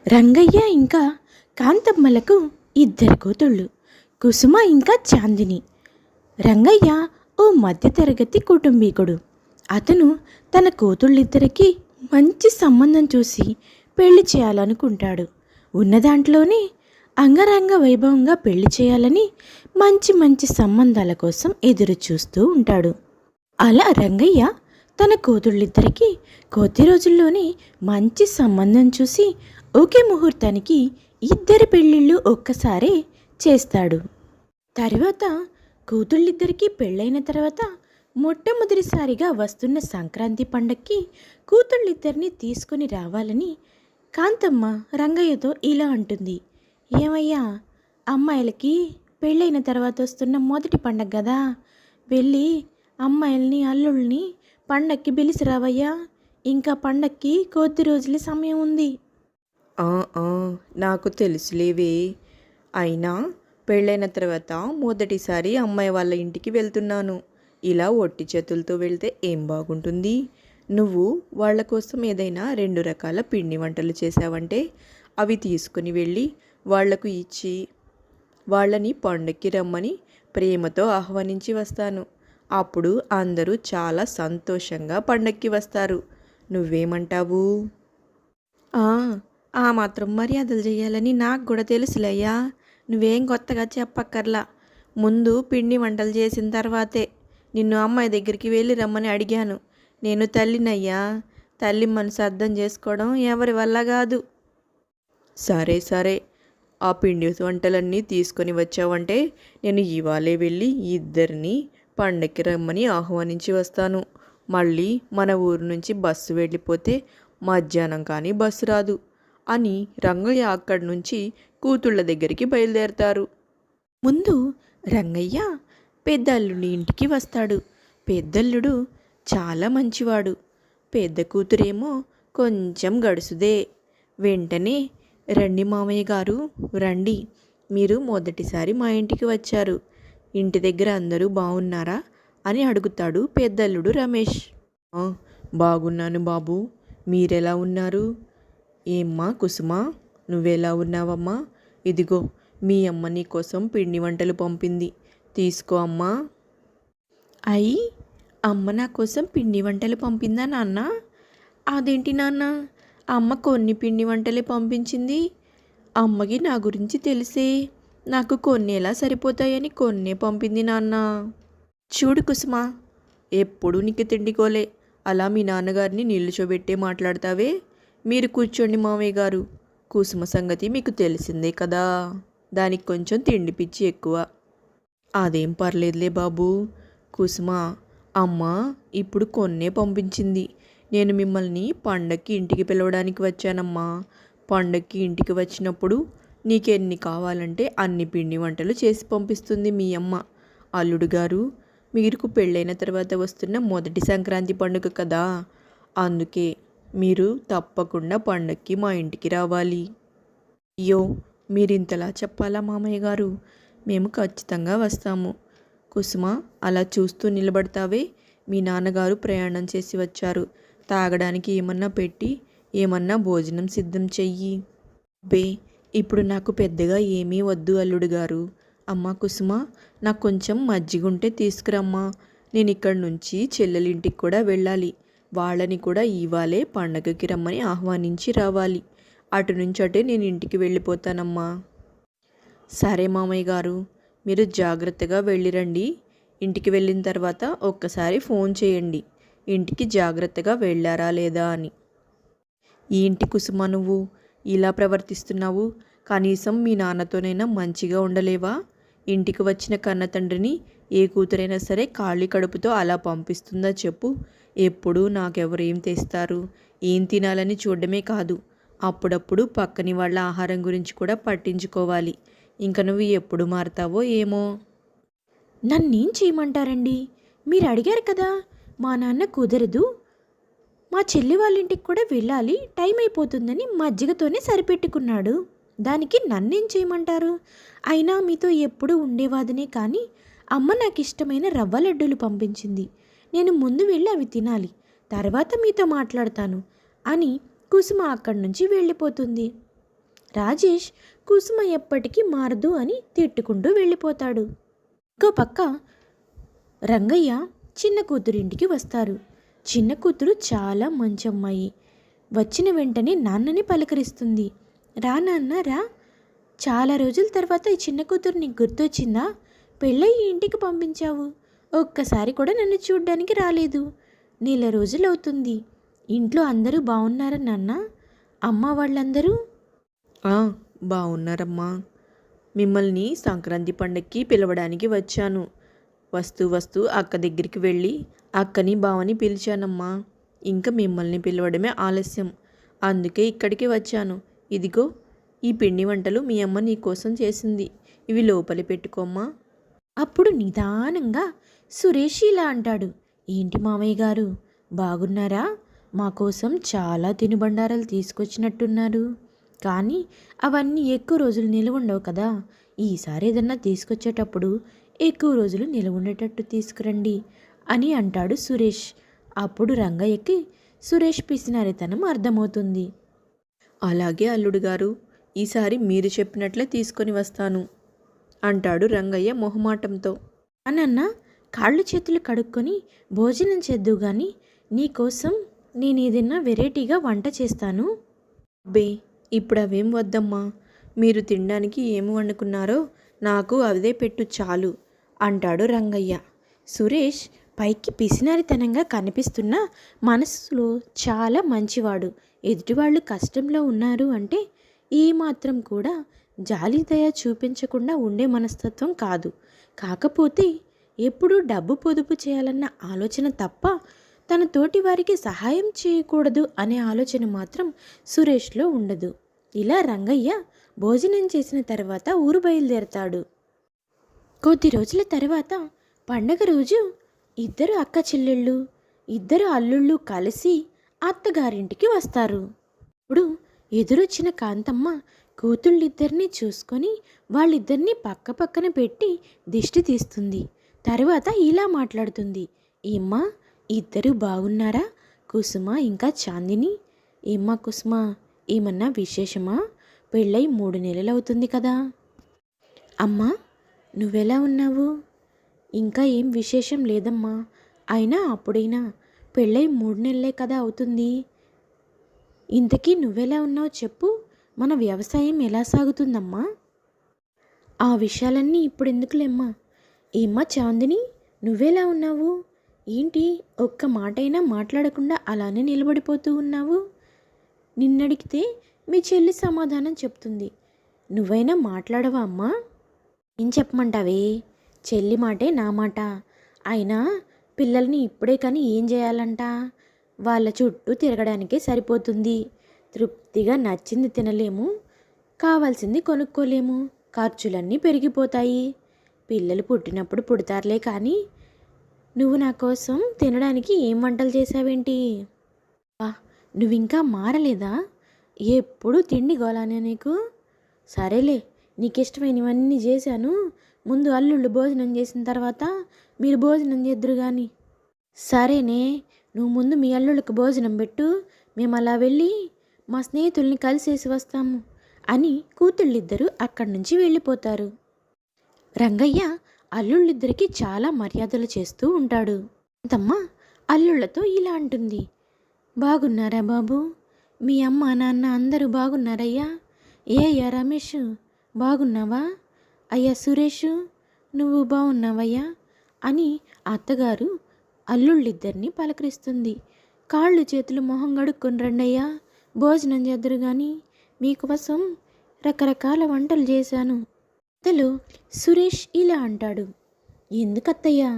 రంగయ్య ఇంకా కాంతమ్మలకు ఇద్దరు కూతుళ్ళు, కుసుమ ఇంకా చాందిని. రంగయ్య ఓ మధ్యతరగతి కుటుంబీకుడు. అతను తన కూతుళ్ళిద్దరికీ మంచి సంబంధం చూసి పెళ్లి చేయాలనుకుంటాడు. ఉన్న దాంట్లోనే అంగరంగ వైభవంగా పెళ్లి చేయాలని మంచి మంచి సంబంధాల కోసం ఎదురు చూస్తూ ఉంటాడు. అలా రంగయ్య తన కూతుళ్ళిద్దరికీ కొద్ది రోజుల్లోనే మంచి సంబంధం చూసి ఒకే ముహూర్తానికి ఇద్దరి పెళ్ళిళ్ళు ఒక్కసారే చేస్తాడు. తర్వాత కూతుళ్ళిద్దరికీ పెళ్ళైన తర్వాత మొట్టమొదటిసారిగా వస్తున్న సంక్రాంతి పండక్కి కూతుళ్ళిద్దరిని తీసుకుని రావాలని కాంతమ్మ రంగయ్యతో ఇలా అంటుంది. ఏమయ్యా, అమ్మాయిలకి పెళ్ళైన తర్వాత వస్తున్న మొదటి పండగ కదా, వెళ్ళి అమ్మాయిల్ని అల్లుల్ని పండక్కి పిలిచి రావయ్యా. ఇంకా పండక్కి కొద్ది రోజుల సమయం ఉంది. ఆ, ఆ, నాకు తెలుసులేవే. అయినా పెళ్ళైన తర్వాత మొదటిసారి అమ్మాయి వాళ్ళ ఇంటికి వెళ్తున్నాను. ఇలా ఒట్టి చేతులతో వెళ్తే ఏం బాగుంటుంది? నువ్వు వాళ్ళ కోసం ఏదైనా 2 రకాల పిండి వంటలు చేసావంటే అవి తీసుకుని వెళ్ళి వాళ్లకు ఇచ్చి వాళ్ళని పండక్కి రమ్మని ప్రేమతో ఆహ్వానించి వస్తాను. అప్పుడు అందరూ చాలా సంతోషంగా పండక్కి వస్తారు. నువ్వేమంటావు? ఆ మాత్రం మర్యాదలు చేయాలని నాకు కూడా తెలుసులయ్యా. నువ్వేం కొత్తగా చెప్పక్కర్లా. ముందు పిండి వంటలు చేసిన తర్వాతే నిన్ను అమ్మాయి దగ్గరికి వెళ్ళి రమ్మని అడిగాను. నేను తల్లినయ్యా. తల్లి మనసు అర్థం చేసుకోవడం ఎవరి వల్ల కాదు. సరే సరే, ఆ పిండి వంటలన్నీ తీసుకొని వచ్చావంటే నేను ఇవాళే వెళ్ళి ఇద్దరిని పండక్కి రమ్మని ఆహ్వానించి వస్తాను. మళ్ళీ మన ఊరు నుంచి బస్సు వెళ్ళిపోతే మధ్యాహ్నం కానీ బస్సు రాదు అని రంగయ్య అక్కడి నుంచి కూతుళ్ళ దగ్గరికి బయలుదేరతారు. ముందు రంగయ్య పెద్దల్లుడి ఇంటికి వస్తాడు. పెద్దల్లుడు చాలా మంచివాడు. పెద్ద కూతురేమో కొంచెం గడుసుదే. వెంటనే, రండి మామయ్య గారు, రండి. మీరు మొదటిసారి మా ఇంటికి వచ్చారు. ఇంటి దగ్గర అందరూ బాగున్నారా అని అడుగుతాడు పెద్దల్లుడు రమేష్. బాగున్నాను బాబు, మీరెలా ఉన్నారు? ఏమ్మా కుసుమ, నువ్వెలా ఉన్నావమ్మా? ఇదిగో మీ అమ్మ నీ కోసం పిండి వంటలు పంపింది, తీసుకో అమ్మా. అయ్యి, అమ్మ నా కోసం పిండి వంటలు పంపిందా నాన్న? అదేంటి నాన్న, అమ్మ కొన్ని పిండి వంటలే పంపించింది. అమ్మకి నా గురించి తెలిసే నాకు కొన్ని ఎలా సరిపోతాయని కొన్నే పంపింది నాన్న. చూడు కుసుమ, ఎప్పుడు నీకు తిండికోలే. అలా మీ నాన్నగారిని నిల్చోబెట్టే మాట్లాడతావే. మీరు కూర్చోండి మామయ్య గారు. కుసుమ సంగతి మీకు తెలిసిందే కదా, దానికి కొంచెం తిండి పిచ్చి ఎక్కువ. అదేం పర్లేదులే బాబు. కుసుమ, అమ్మ ఇప్పుడు కొన్నే పంపించింది. నేను మిమ్మల్ని పండక్కి ఇంటికి పిలవడానికి వచ్చానమ్మా. పండక్కి ఇంటికి వచ్చినప్పుడు నీకెన్ని కావాలంటే అన్ని పిండి వంటలు చేసి పంపిస్తుంది మీ అమ్మ. అల్లుడు గారు, మీకు పెళ్ళైన తర్వాత వస్తున్న మొదటి సంక్రాంతి పండుగ కదా, అందుకే మీరు తప్పకుండా పండక్కి మా ఇంటికి రావాలి. అయ్యో, మీరింతలా చెప్పాలా మామయ్య గారు? మేము ఖచ్చితంగా వస్తాము. కుసుమ, అలా చూస్తూ నిలబడతావే? మీ నాన్నగారు ప్రయాణం చేసి వచ్చారు. తాగడానికి ఏమన్నా పెట్టి ఏమన్నా భోజనం సిద్ధం చెయ్యి. బే, ఇప్పుడు నాకు పెద్దగా ఏమీ వద్దు అల్లుడు గారు. అమ్మా కుసుమ, నాకు కొంచెం మజ్జిగుంటే తీసుకురమ్మా. నేను ఇక్కడి నుంచి చెల్లెలింటికి కూడా వెళ్ళాలి. వాళ్ళని కూడా ఇవాళే పండగకి రమ్మని ఆహ్వానించి రావాలి. అటు నుంచి అటే నేను ఇంటికి వెళ్ళిపోతానమ్మా. సరే మామయ్య గారు, మీరు జాగ్రత్తగా వెళ్ళిరండి. ఇంటికి వెళ్ళిన తర్వాత ఒక్కసారి ఫోన్ చేయండి, ఇంటికి జాగ్రత్తగా వెళ్ళారా లేదా అని. ఏంటి కుసుమ, నువ్వు ఇలా ప్రవర్తిస్తున్నావు? కనీసం మీ నాన్నతోనైనా మంచిగా ఉండలేవా? ఇంటికి వచ్చిన కన్న తండ్రిని ఏ కూతురైనా సరే ఖాళీ కడుపుతో అలా పంపిస్తుందా చెప్పు? ఎప్పుడు నాకెవరు ఏం తెస్తారు, ఏం తినాలని చూడడమే కాదు, అప్పుడప్పుడు పక్కని వాళ్ళ ఆహారం గురించి కూడా పట్టించుకోవాలి. ఇంక నువ్వు ఎప్పుడు మారుతావో ఏమో. నన్నేం చేయమంటారండి? మీరు అడిగారు కదా, మా నాన్న కుదరదు, మా చెల్లి వాళ్ళ ఇంటికి కూడా వెళ్ళాలి, టైం అయిపోతుందని మజ్జిగతోనే సరిపెట్టుకున్నాడు. దానికి నన్నేం చేయమంటారు? అయినా మీతో ఎప్పుడు ఉండేవాదనే కానీ అమ్మ నాకు ఇష్టమైన రవ్వ లడ్డూలు పంపించింది. నేను ముందు వెళ్ళి అవి తినాలి, తర్వాత మీతో మాట్లాడతాను అని కుసుమ అక్కడి నుంచి వెళ్ళిపోతుంది. రాజేష్ కుసుమ ఎప్పటికీ మారదు అని తిట్టుకుంటూ వెళ్ళిపోతాడు. ఇంకో పక్క రంగయ్య చిన్న కూతురింటికి వస్తారు. చిన్న కూతురు చాలా మంచి అమ్మాయి. వచ్చిన వెంటనే నాన్నని పలకరిస్తుంది. రా నాన్న రా, చాలా రోజుల తర్వాత ఈ చిన్న కూతురు నీకు గుర్తొచ్చిందా? పెళ్ళయి ఇంటికి పంపించావు, ఒక్కసారి కూడా నన్ను చూడ్డానికి రాలేదు. నెల రోజులవుతుంది. ఇంట్లో అందరూ బాగున్నారా నాన్న? అమ్మ వాళ్ళందరూ? బాగున్నారమ్మా. మిమ్మల్ని సంక్రాంతి పండగకి పిలవడానికి వచ్చాను. వస్తూ అక్క దగ్గరికి వెళ్ళి అక్కని బావని పిలిచానమ్మా. ఇంకా మిమ్మల్ని పిలవడమే ఆలస్యం, అందుకే ఇక్కడికి వచ్చాను. ఇదిగో ఈ పిండి వంటలు మీ అమ్మ నీ కోసం చేసింది, ఇవి లోపలి పెట్టుకోమ్మా. అప్పుడు నిదానంగా సురేష్ ఇలా అంటాడు. ఏంటి మామయ్య గారు, బాగున్నారా? మా కోసం చాలా తినుబండారాలు తీసుకొచ్చినట్టున్నారు. కానీ అవన్నీ ఎక్కువ రోజులు నిలవ ఉండవు కదా. ఈసారి ఏదన్నా తీసుకొచ్చేటప్పుడు ఎక్కువ రోజులు నిలవ ఉండేటట్టు తీసుకురండి అని అంటాడు సురేష్. అప్పుడు రంగయ్యకి సురేష్ పిసినారితనం అర్థమవుతుంది. అలాగే అల్లుడు గారు, ఈసారి మీరు చెప్పినట్లే తీసుకొని వస్తాను అంటాడు రంగయ్య మొహమాటంతో. నాన్న కాళ్ళు చేతులు కడుక్కొని భోజనం చేద్దు గాని నీకోసం నేను ఏదైనా వెరైటీగా వంట చేస్తాను. అబ్బే, ఇప్పుడు అవేం వద్దమ్మా. మీరు తినడానికి ఏమి వండుకున్నారో నాకు అదే పెట్టు చాలు అంటాడు రంగయ్య. సురేష్ పైకి పిసినారితనంగా కనిపిస్తున్న మనసులో చాలా మంచివాడు. ఎదుటివాళ్ళు కష్టంలో ఉన్నారు అంటే ఏమాత్రం కూడా జాలి దయ చూపించకుండా ఉండే మనస్తత్వం కాదు. కాకపోతే ఎప్పుడూ డబ్బు పొదుపు చేయాలన్న ఆలోచన తప్ప తన తోటి వారికి సహాయం చేయకూడదు అనే ఆలోచన మాత్రం సురేష్లో ఉండదు. ఇలా రంగయ్య భోజనం చేసిన తర్వాత ఊరు బయలుదేరతాడు. కొద్ది రోజుల తర్వాత పండగ రోజు ఇద్దరు అక్క చెల్లెళ్ళు, ఇద్దరు అల్లుళ్ళు కలిసి అత్తగారింటికి వస్తారు. ఇప్పుడు ఎదురొచ్చిన కాంతమ్మ కూతుళ్ళిద్దరినీ చూసుకొని వాళ్ళిద్దరినీ పక్క పక్కన పెట్టి దిష్టి తీస్తుంది. తర్వాత ఇలా మాట్లాడుతుంది. ఏమ్మా, ఇద్దరు బాగున్నారా? కుసుమ ఇంకా చాందిని. ఏమ్మా కుసుమ, ఏమన్నా విశేషమా? పెళ్ళై 3 నెలలు అవుతుంది కదా. అమ్మా, నువ్వెలా ఉన్నావు? ఇంకా ఏం విశేషం లేదమ్మా. అయినా అప్పుడైనా పెళ్ళై 3 నెలలే కదా అవుతుంది. ఇంతకీ నువ్వెలా ఉన్నావు చెప్పు. మన వ్యవసాయం ఎలా సాగుతుందమ్మా? ఆ విషయాలన్నీ ఇప్పుడు ఎందుకులేమ్మా. ఏమ్మా చాందిని, నువ్వెలా ఉన్నావు? ఏంటి ఒక్క మాటైనా మాట్లాడకుండా అలానే నిలబడిపోతూ ఉన్నావు? నిన్నడిగితే మీ చెల్లి సమాధానం చెప్తుంది. నువ్వైనా మాట్లాడవా అమ్మా? ఏం చెప్పమంటావే? చెల్లి మాటే నా మాట. అయినా పిల్లల్ని ఇప్పుడే కానీ ఏం చేయాలంట? వాళ్ళ చుట్టూ తిరగడానికే సరిపోతుంది. తృప్తిగా నచ్చింది తినలేము, కావాల్సింది కొనుక్కోలేము, ఖర్చులన్నీ పెరిగిపోతాయి. పిల్లలు పుట్టినప్పుడు పుడతారులే కానీ నువ్వు నా కోసం తినడానికి ఏం వంటలు చేసావేంటి? నువ్వింకా మారలేదా? ఎప్పుడు తిండి గోలానే నీకు. సరేలే, నీకు ఇష్టమైనవన్నీ చేశాను. ముందు అల్లుళ్ళు భోజనం చేసిన తర్వాత మీరు భోజనం చేద్దురు కానీ. సరేనే, నువ్వు ముందు మీ అల్లుళ్ళకి భోజనం పెట్టు, మేము అలా వెళ్ళి మా స్నేహితుల్ని కలిసేసి వస్తాము అని కూతుళ్ళిద్దరూ అక్కడి నుంచి వెళ్ళిపోతారు. రంగయ్య అల్లుళ్ళిద్దరికీ చాలా మర్యాదలు చేస్తూ ఉంటాడు. అంతమ్మ అల్లుళ్ళతో ఇలా అంటుంది. బాగున్నారా బాబు? మీ అమ్మ నాన్న అందరూ బాగున్నారయ్యా? అయ్యా రమేష్, బాగున్నావా? అయ్యా సురేష్, నువ్వు బాగున్నావయ్యా అని అత్తగారు అల్లుళ్ళిద్దరినీ పలకరిస్తుంది. కాళ్ళు చేతులు మొహం కడుక్కొని రండయ్యా, భోజనం చేద్దరు కానీ మీకోసం రకరకాల వంటలు చేశాను. అతలు సురేష్ ఇలా అంటాడు. ఎందుకత్తయ్యా,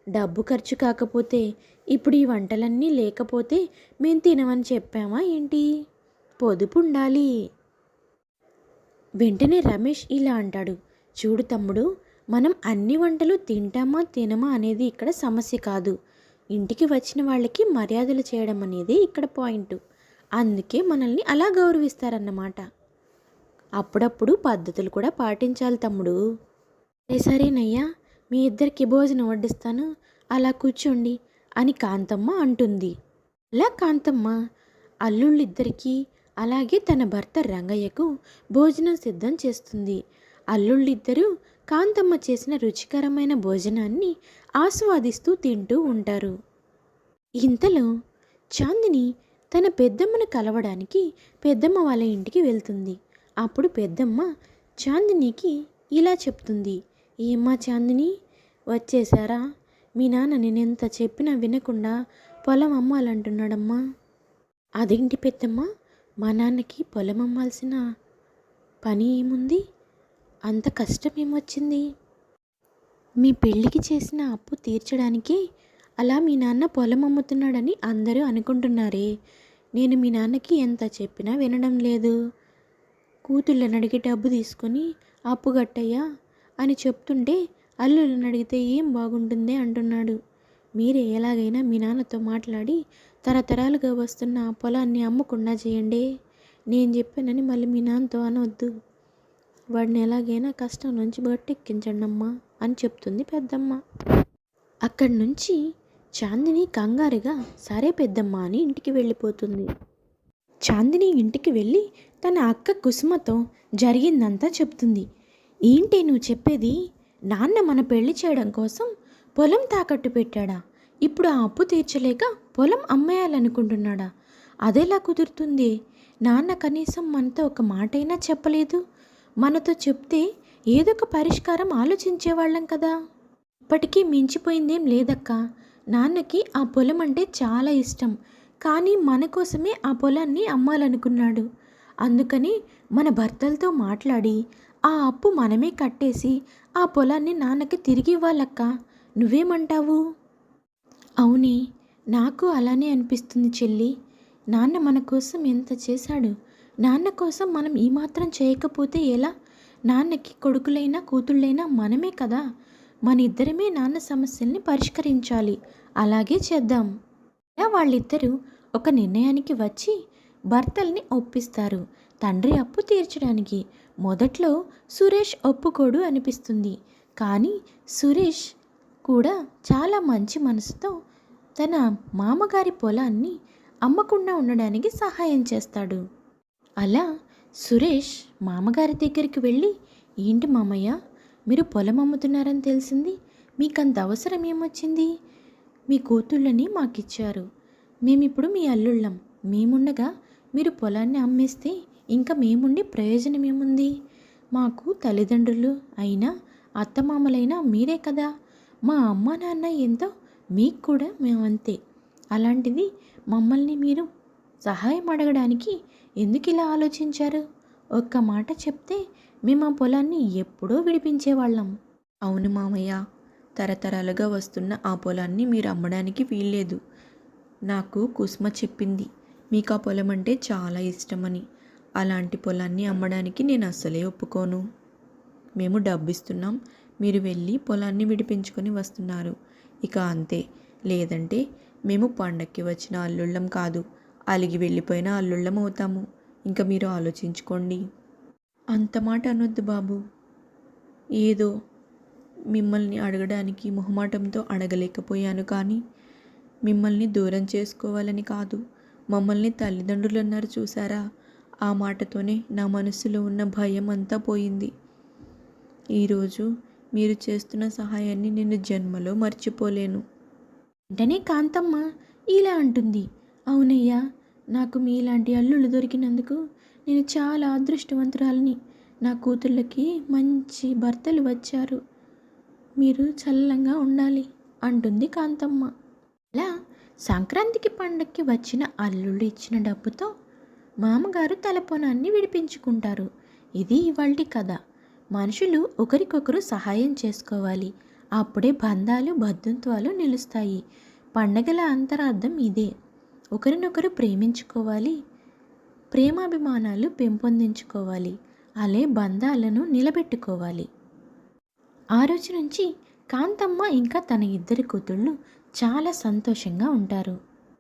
డబ్బు ఖర్చు కాకపోతే ఇప్పుడు ఈ వంటలన్నీ లేకపోతే మేము తినమని చెప్పామా ఏంటి? పొదుపు ఉండాలి. వెంటనే రమేష్ ఇలా అంటాడు. చూడు తమ్ముడు, మనం అన్ని వంటలు తింటామా తినమా అనేది ఇక్కడ సమస్య కాదు. ఇంటికి వచ్చిన వాళ్ళకి మర్యాదలు చేయడం అనేది ఇక్కడ పాయింట్. అందుకే మనల్ని అలా గౌరవిస్తారన్నమాట. అప్పుడప్పుడు పద్ధతులు కూడా పాటించాలి తమ్ముడు. సరేనయ్యా, మీ ఇద్దరికి భోజనం వడ్డిస్తాను, అలా కూర్చోండి అని కాంతమ్మ అంటుంది. అలా కాంతమ్మ అల్లుళ్ళిద్దరికీ అలాగే తన భర్త రంగయ్యకు భోజనం సిద్ధం చేస్తుంది. అల్లుళ్ళిద్దరూ కాంతమ్మ చేసిన రుచికరమైన భోజనాన్ని ఆస్వాదిస్తూ తింటూ ఉంటారు. ఇంతలో చాందిని తన పెద్దమ్మను కలవడానికి పెద్దమ్మ వాళ్ళ ఇంటికి వెళ్తుంది. అప్పుడు పెద్దమ్మ చాందినికి ఇలా చెప్తుంది. ఏమ్మా చాందిని, వచ్చేసారా? మీ నాన్న నేనెంత చెప్పినా వినకుండా పొలం అమ్మాలంటున్నాడమ్మా. అదేంటి పెద్దమ్మ, మా నాన్నకి పొలం అమ్మాల్సిన పని ఏముంది? అంత కష్టం ఏమొచ్చింది? మీ పెళ్ళికి చేసిన అప్పు తీర్చడానికి అలా మీ నాన్న పొలం అమ్ముతున్నాడని అందరూ అనుకుంటున్నారే. నేను మీ నాన్నకి ఎంత చెప్పినా వినడం లేదు. కూతుళ్ళని అడిగి డబ్బు తీసుకొని అప్పు కట్టయ్యా అని చెప్తుంటే అల్లుళ్ళని అడిగితే ఏం బాగుంటుంది అంటున్నాడు. మీరే ఎలాగైనా మీ నాన్నతో మాట్లాడి తరతరాలుగా వస్తున్న ఆ పొలాన్ని అమ్మకుండా చేయండి. నేను చెప్పానని మళ్ళీ మీ నాన్నతో అనవద్దు. వాడిని ఎలాగైనా కష్టం నుంచి బట్టెక్కించండి అమ్మా అని చెప్తుంది పెద్దమ్మ. అక్కడి నుంచి చాందిని కంగారుగా సరే పెద్దమ్మ అని ఇంటికి వెళ్ళిపోతుంది. చాందిని ఇంటికి వెళ్ళి తన అక్క కుసుమతో జరిగిందంతా చెప్తుంది. ఏంటి నువ్వు చెప్పేది? నాన్న మన పెళ్లి చేయడం కోసం పొలం తాకట్టు పెట్టాడా? ఇప్పుడు ఆ అప్పు తీర్చలేక పొలం అమ్మేయాలనుకుంటున్నాడా? అదెలా కుదురుతుంది? నాన్న కనీసం మనతో ఒక మాటైనా చెప్పలేదు. మనతో చెప్తే ఏదో ఒక పరిష్కారం ఆలోచించేవాళ్ళం కదా. ఇప్పటికీ మించిపోయిందేం లేదక్కా. నాన్నకి ఆ పొలం అంటే చాలా ఇష్టం. కానీ మన కోసమే ఆ పొలాన్ని అమ్మాలనుకున్నాడు. అందుకని మన భర్తలతో మాట్లాడి ఆ అప్పు మనమే కట్టేసి ఆ పొలాన్ని నాన్నకి తిరిగి ఇవ్వాలక్క. నువ్వేమంటావు? అవునే, నాకు అలానే అనిపిస్తుంది చెల్లి. నాన్న మన కోసం ఎంత చేశాడు. నాన్న కోసం మనం ఈ మాత్రం చేయకపోతే ఎలా? నాన్నకి కొడుకులైనా కూతుళ్ళైనా మనమే కదా. మన ఇద్దరమే నాన్న సమస్యల్ని పరిష్కరించాలి. అలాగే చేద్దాం. ఇలా వాళ్ళిద్దరూ ఒక నిర్ణయానికి వచ్చి భర్తల్ని ఒప్పిస్తారు తండ్రి అప్పు తీర్చడానికి. మొదట్లో సురేష్ ఒప్పుకోడు అనిపిస్తుంది. కానీ సురేష్ కూడా చాలా మంచి మనసుతో తన మామగారి పొలాన్ని అమ్మకుండా ఉండడానికి సహాయం చేస్తాడు. అలా సురేష్ మామగారి దగ్గరికి వెళ్ళి, ఏంటి మామయ్య, మీరు పొలం అమ్ముతున్నారని తెలిసింది. మీకంత అవసరం ఏమొచ్చింది? మీ కూతుళ్ళని మాకిచ్చారు. మేమిప్పుడు మీ అల్లుళ్ళం. మేముండగా మీరు పొలాన్ని అమ్మేస్తే ఇంకా మేముండి ప్రయోజనం ఏముంది? మాకు తల్లిదండ్రులు అయినా అత్తమామలైనా మీరే కదా. మా అమ్మ నాన్న ఎంతో మీకు కూడా మేమంతే. అలాంటిది మమ్మల్ని మీరు సహాయం అడగడానికి ఎందుకు ఇలా ఆలోచించారు? ఒక్క మాట చెప్తే మేము ఆ పొలాన్ని ఎప్పుడో విడిపించేవాళ్ళం. అవును మామయ్య, తరతరాలుగా వస్తున్న ఆ పొలాన్ని మీరు అమ్మడానికి వీల్లేదు. నాకు కుసుమ చెప్పింది మీకు ఆ పొలం అంటే చాలా ఇష్టమని. అలాంటి పొలాన్ని అమ్మడానికి నేను అస్సలే ఒప్పుకోను. మేము డబ్బు ఇస్తున్నాం, మీరు వెళ్ళి పొలాన్ని విడిపించుకొని వస్తున్నారు. ఇక అంతే. లేదంటే మేము పండక్కి వచ్చిన అల్లుళ్ళం కాదు, అలిగి వెళ్ళిపోయిన అల్లుళ్ళం అవుతాము. ఇంకా మీరు ఆలోచించుకోండి. అంత మాట అనొద్దు బాబు. ఏదో మిమ్మల్ని అడగడానికి మొహమాటంతో అడగలేకపోయాను. కానీ మిమ్మల్ని దూరం చేసుకోవాలని కాదు. మమ్మల్ని తల్లిదండ్రులు అన్నారు చూసారా? ఆ మాటతోనే నా మనసులో ఉన్న భయం అంతా పోయింది. ఈరోజు మీరు చేస్తున్న సహాయాన్ని నేను జన్మలో మర్చిపోలేను. వెంటనే కాంతమ్మ ఇలా అంటుంది. అవునయ్యా, నాకు మీలాంటి అల్లుళ్ళు దొరికినందుకు నేను చాలా అదృష్టవంతురాలిని. నా కూతుళ్ళకి మంచి భర్తలు వచ్చారు. మీరు చల్లంగా ఉండాలి అంటుంది కాంతమ్మ. అలా సంక్రాంతికి పండక్కి వచ్చిన అల్లుళ్ళు ఇచ్చిన డబ్బుతో మామగారు తల పొలాన్ని విడిపించుకుంటారు. ఇది ఇవాల్టి కథ. మనుషులు ఒకరికొకరు సహాయం చేసుకోవాలి. అప్పుడే బంధాలు బంధుత్వాలు నిలుస్తాయి. పండగల అంతరార్థం ఇదే. ఒకరినొకరు ప్రేమించుకోవాలి, ప్రేమాభిమానాలు పెంపొందించుకోవాలి, అలే బంధాలను నిలబెట్టుకోవాలి. ఆ రోజు నుంచి కాంతమ్మ ఇంకా తన ఇద్దరి కూతుళ్ళు చాలా సంతోషంగా ఉంటారు.